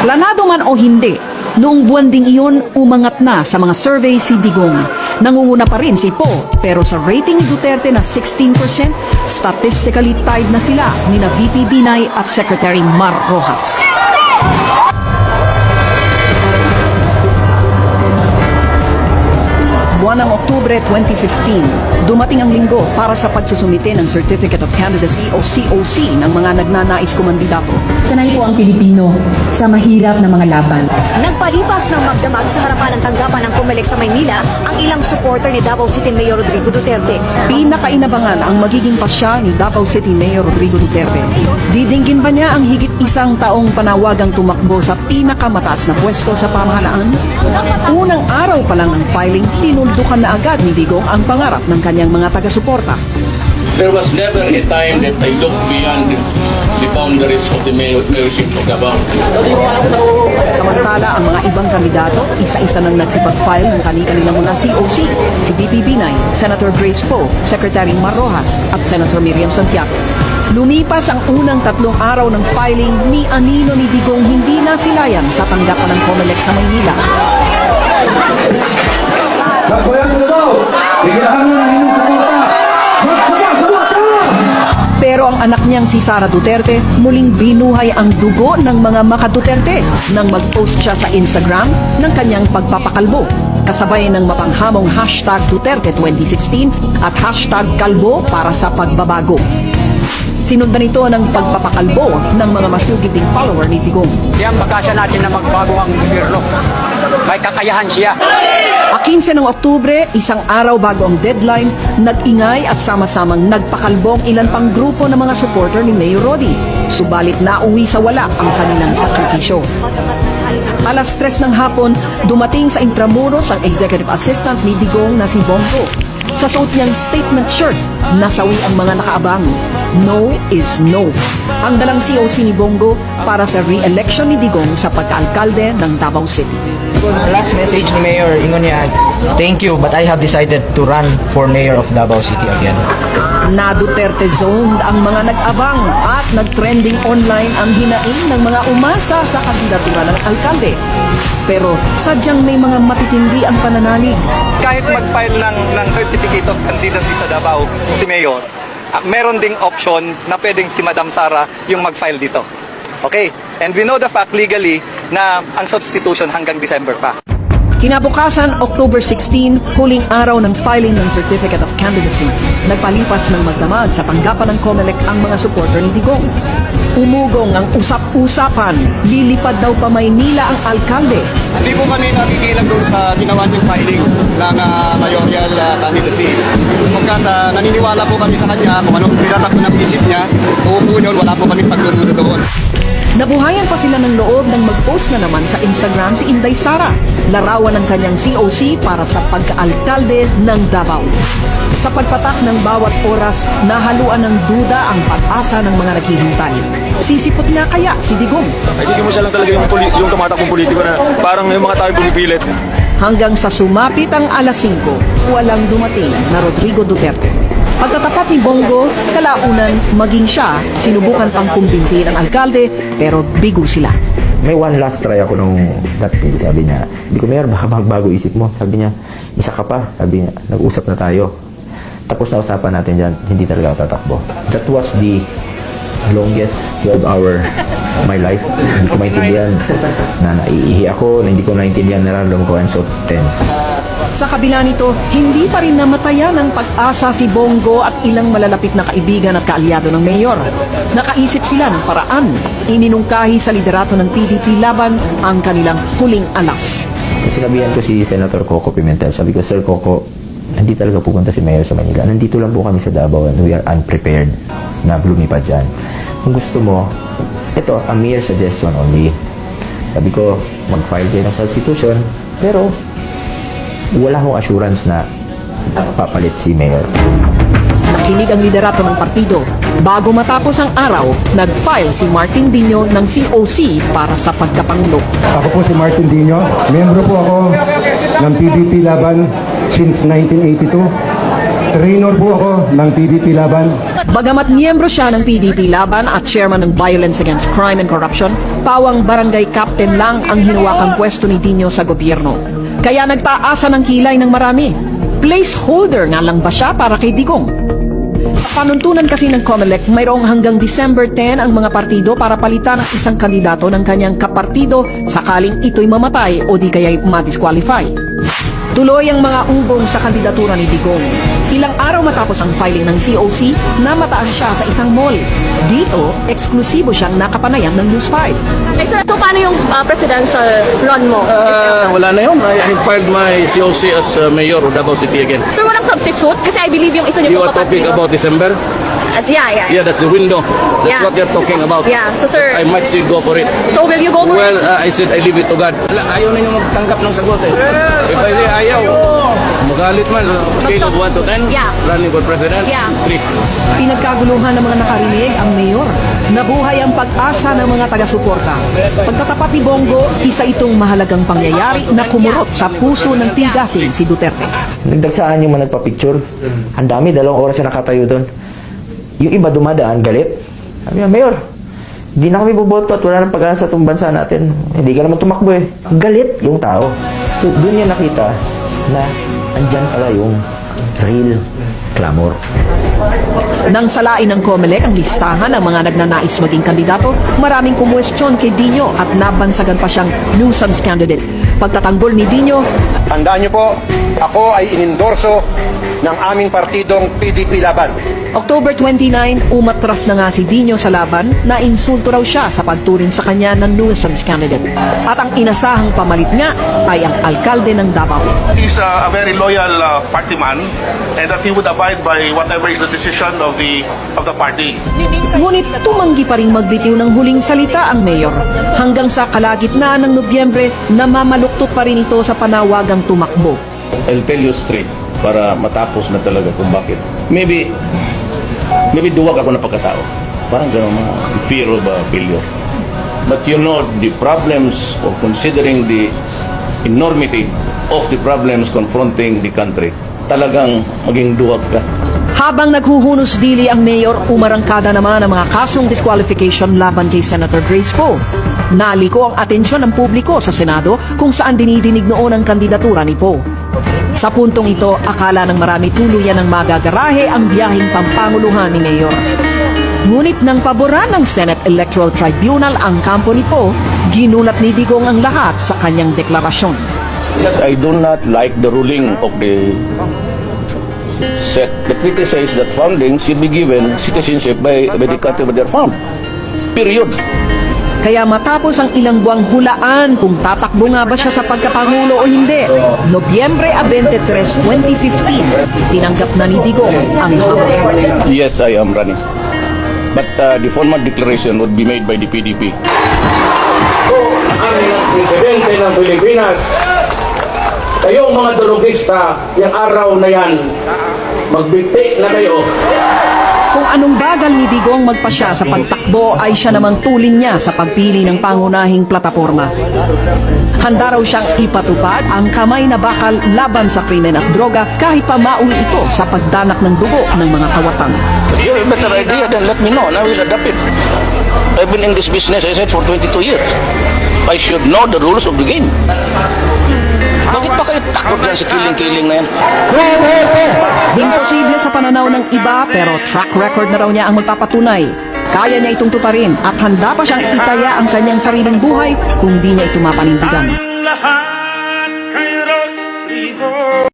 Planado man o hindi, noong buwan ding iyon, umangat na sa mga survey si Digong. Nangunguna pa rin si Po, pero sa rating ni Duterte na 16%, statistically tied na sila ni na VP Binay at Secretary Mar Rojas. Buwan ng Oktubre 2015, dumating ang linggo para sa pagsusumite ng Certificate of Candidacy o COC ng mga nagnanais kumandidato. Sanay po ang Pilipino sa mahirap na mga laban. Nagpalipas ng magdamag sa harapan ng tanggapan ng COMELEC sa Maynila ang ilang supporter ni Davao City Mayor Rodrigo Duterte. Pinakainabangan ang magiging pasya ni Davao City Mayor Rodrigo Duterte. Didinggin ba niya ang higit isang taong panawagang tumakbo sa pinakamataas na pwesto sa pamahalaan? Unang araw pa lang ng filing, tinuldukan na agad ni Digong ang pangarap ng kanyang mga taga-suporta. There was never a time that I looked beyond the boundaries of the mayorship of Davao. Samantala, ang mga ibang kandidato, isa-isa nang nagsipag-file ng kanilang mga COC, si VP Binay, Senator Grace Poe, Secretary Mar Rojas, at Senator Miriam Santiago. Lumipas ang unang 3 araw ng filing, ni anino ni Digong hindi nasilayan sa tanggapan ng COMELEC sa Maynila. Pero ang anak niyang si Sara Duterte muling binuhay ang dugo ng mga maka-Duterte nang mag-post siya sa Instagram ng kanyang pagpapakalbo. Kasabay ng mapanghamong hashtag Duterte 2016 at hashtag Kalbo para sa pagbabago. Sinundan ito ng pagpapakalbo ng mga masugid ding follower ni Digong. Siyang bakasya natin na magbago ang gobyerno. May kakayahan siya. 15 ng Oktubre, isang araw bago ang deadline, nag-ingay at sama-samang nagpakalbong ilan pang grupo ng mga supporter ni Mayor Rodi. Subalit nauwi sa wala ang kanilang sakripisyo. Alas 3 ng hapon, dumating sa Intramuros ang executive assistant ni Digong na si Bongo. Sa suot niyang statement shirt, nasawi ang mga nakaabang. No is no. Ang dalang COC ni Bongo para sa re-election ni Digong sa pagkaalkalde ng Davao City. Last message ni Mayor, ingon niya, thank you, but I have decided to run for Mayor of Davao City again. Na Duterte zoned ang mga nag-abang at nag-trending online ang hinaing ng mga umasa sa kandidatura ng alkalde. Pero sadyang may mga matitindi ang pananalig. Kahit mag-file ng Certificate of Candidacy sa Davao, si Mayor, meron ding option na pwedeng si Madam Sara yung mag-file dito. Okay? And we know the fact legally na ang substitution hanggang December pa. Kinabukasan, October 16, huling araw ng filing ng Certificate of Candidacy. Nagpalipas ng magdamag sa tanggapan ng COMELEC ang mga supporter ni Digong. Umugong ang usap-usapan, lilipad daw pa Maynila ang alkalde. Hindi po kami nakikilag doon sa ginawa niyong filing ng mayoral candidacy. Sapagkat naniniwala po kami sa kanya kung anong tinatakbo ng isip niya, uupo yun, wala po kami pagdududo doon. Nabuhayan pa sila ng loob nang mag-post na naman sa Instagram si Inday Sara, larawan ng kanyang COC para sa pagkaalkalde ng Davao. Sa pagpatak ng bawat oras, nahaluan ng duda ang pag-asa ng mga naghihintay. Sisipot nga kaya si Digong? Ay sige mo siya lang talaga yung tumatakbong politiko na parang yung mga tao pumipilit. Hanggang sa sumapit ang alas 5, walang dumating na Rodrigo Duterte. Pagkatapat ni Bongo, kalaunan maging siya, sinubukan pang kumbinsihin ang alkalde, pero bigo sila. May one last try ako nung that day. Sabi niya, hindi ko Mayor, baka magbago isip mo. Sabi niya, isa ka pa. Sabi niya, nag-usap na tayo. Tapos nausapan natin dyan, hindi talaga ako tatakbo. That was the longest 12-hour my life. Hindi ko maintindihan na naiihi ako, na hindi ko naintindihan na nararamdaman ko, I'm so tense. Sa kabila nito, hindi pa rin namatayan ng pag-asa si Bongo at ilang malalapit na kaibigan at kaalyado ng mayor. Nakaisip sila ng paraan. Ininungkahi sa liderato ng PDP laban ang kanilang huling alas. Sinabihan ko si Senator Coco Pimentel. Sabi ko, Sir Coco, hindi talaga pupunta si Mayor sa Manila. Nandito lang po kami sa Davao and we are unprepared na lumipad dyan. Kung gusto mo, ito, a mere suggestion only. Sabi ko, mag-file kayo ng substitution, pero wala akong assurance na papalit si Mayor. Nakinig ang liderato ng partido. Bago matapos ang araw, nag-file si Martin Dino ng COC para sa pagkapangulo. Ako po si Martin Dino. Miyembro po ako ng PDP Laban since 1982. Trainer po ako ng PDP Laban. Bagamat miyembro siya ng PDP Laban at chairman ng Violence Against Crime and Corruption, pawang barangay captain lang ang hinawakang pwesto ni Dino sa gobyerno. Kaya nagtaasa ng kilay ng marami. Placeholder nga lang ba siya para kay Digong? Sa panuntunan kasi ng COMELEC, mayroong hanggang December 10 ang mga partido para palitan ang isang kandidato ng kanyang kapartido sakaling ito'y mamatay o di kaya'y ma-disqualify. Tuloy ang mga ugong sa kandidatura ni Digong. Ilang araw matapos ang filing ng COC, namataan siya sa isang mall. Dito, eksklusibo siyang nakapanayam ng News 5. So paano yung presidential run mo? Wala na yun. I filed my COC as mayor of Davao City again. Sir, walang substitute? Kasi I believe yung isa You niyo are talking about December? Yeah. Yeah, that's the window. That's Yeah. what you're talking about. Yeah, so sir, I might still go for it. so will you go for Well, it? I said I leave it to God. Ayaw na nyo magtanggap ng sagot eh. If I say ayaw, magalit man. So, scale of 1 to 10, Yeah. running for president, Yeah. 3. Pinagkaguluhan ng mga nakarinig ang mayor. Nabuhay ang pag-asa ng mga taga-suporta. Pagtatapat ni Bongo, isa itong mahalagang pangyayari na kumurot sa puso ng tigasin si Duterte. Nagdagsaan yung mga nagpa-picture. Ang dami, 2 oras na nakatayo doon. Yung iba dumadaan, galit. Sabi niya, Mayor, hindi na kami boboto at wala nang pag-asa sa itong bansa natin. Hindi ka naman tumakbo eh. Galit yung tao. So, doon niya nakita na andyan pala yung real clamor. Nang salain ng COMELEC ang listahan ng mga nagnanais maging kandidato, maraming kumwestiyon kay Dino at nabansagan pa siyang nuisance candidate. Pagtatanggol ni Dino, Tandaan niyo po, ako ay inendorso ng aming partidong PDP Laban. October 29, umatras na nga si Dino sa laban na insulto raw siya sa pagturing sa kanya ng nuisance candidate. At ang inasahang pamalit nga ay ang alkalde ng Davao. He's a very loyal party man and that he would abide by whatever is the decision of the party. Ngunit tumanggi pa rin magbitiw ng huling salita ang mayor. Hanggang sa kalagitnaan ng Nobyembre, namamaluktot pa rin ito sa panawagang tumakbo. I'll tell you straight para matapos na talaga kung bakit. Maybe duwag ako na pagkatao. Parang gano'n mga fear of failure. But you know, the problems of considering the enormity of the problems confronting the country, talagang maging duwag ka. Habang naghuhunos dili ang mayor, umarangkada naman ang mga kasong disqualification laban kay Senator Grace Poe. Naliko ang atensyon ng publiko sa Senado kung saan dinidinig noon ang kandidatura ni Poe. Sa puntong ito, akala ng marami tuluyan ng magagarahe ang biyaheng pampanguluhan ni Mayor. Ngunit nang paboran ng Senate Electoral Tribunal ang kampo ni Poe, ginulat ni Digong ang lahat sa kanyang deklarasyon. Because I do not like the ruling of the set. The treaty says that foundings should be given citizenship by the country where they're found. Period. Kaya matapos ang ilang buwang hulaan kung tatakbo nga ba siya sa pagkapangulo o hindi, Nobyembre 23, 2015, tinanggap na ni Digong ang hamon. Yes, I am running. But the formal declaration would be made by the PDP. Ang presidente ng Pilipinas, kayong mga durugista, yung araw na yan, magbiti na kayo. Kung anong bagal ni Digong magpasya sa pagtakbo ay siya namang tuling niya sa pagpili ng pangunahing plataporma. Handa raw siyang ipatupad ang kamay na bakal laban sa krimen at droga kahit pa mauwi ito sa pagdanak ng dugo ng mga kawatan. You have a better idea, then let me know and I will adapt it. I've been in this business, I said, for 22 years. I should know the rules of the game. Bakit pa kayo takot dyan sa kiling-kiling na yan? Imposible sa pananaw ng iba pero track record na raw niya ang magpapatunay. Kaya niya itong tuparin at handa pa siyang itaya ang kanyang sariling buhay kung di niya ito mapanindigan.